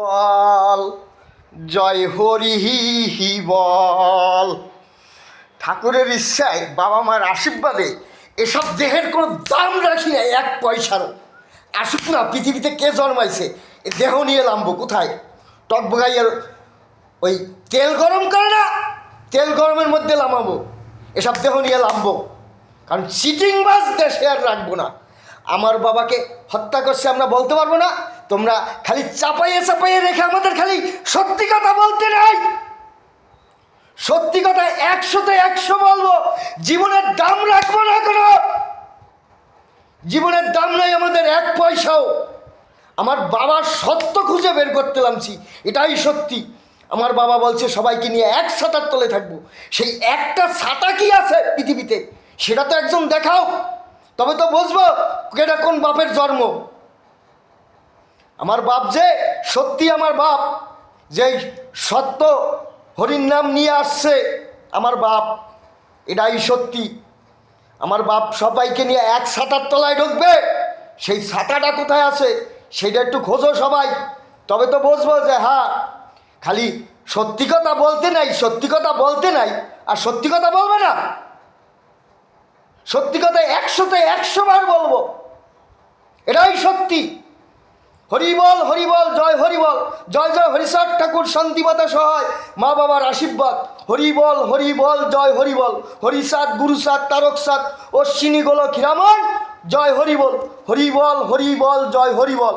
বল জয় হরি বল। ঠাকুরের ইচ্ছায় বাবা মার আশীর্বাদে এসব দেহের কোনো দাম রাখি না, এক পয়সারও। আসুক না, পৃথিবীতে কে জন্মাইছে, এ দেহ নিয়ে নামবো কোথায়? টকবগাইয়ের ওই তেল গরম করে না, তেল গরমের মধ্যে নামাবো, এসব দেহ নিয়ে নামবো। কারণ চিটিংবাজ দেশে আর রাখবো না। আমার বাবাকে হত্যা করছে আমরা বলতে পারবো না, তোমরা খালি চাপাইয়ে চাপাইয়ে রেখে আমাদের খালি সত্যি কথা বলতে নাই। সত্যি কথা 100তে 100 বলবো, জীবনের দাম রাখবো না, কোনো জীবনের দাম নাই আমাদের এক পয়সাও। আমার বাবার সত্য খুঁজে বের করতে নামছি, এটাই সত্যি। আমার বাবা বলছে সবাইকে নিয়ে এক ছাতার তলে থাকবো। সেই একটা ছাতা কি আছে পৃথিবীতে, সেটা তো একজন দেখাও, তবে তো বুঝবো এটা কোন বাপের জন্ম। আমার বাপ যে সত্যি, আমার বাপ যেই সত্য হরির নাম নিয়ে আসছে, আমার বাপ এটাই সত্যি। আমার বাপ সবাইকে নিয়ে এক ছাতার তলায় ঢুকবে, সেই ছাতাটা কোথায় আছে সেটা একটু খোঁজো সবাই, তবে তো বুঝবো যে হ্যাঁ, খালি সত্যি কথা বলতে নাই, সত্যি কথা বলতে নাই আর সত্যি কথা বলবে না। সত্যি কথা 100তে 100 বার বলবো, এটাই সত্যি। হরি বল জয় হরি বল, জয় জয় হরিচাঁদ ঠাকুর শান্তিমাতা সহায়, মা বাবার আশীর্বাদ। হরি বল জয় হরি বল, হরিচাঁদ গুরুচাঁদ তারকচাঁদ অশ্বিনী গোলক হীরামন, জয় হরি বল জয় হরি বল।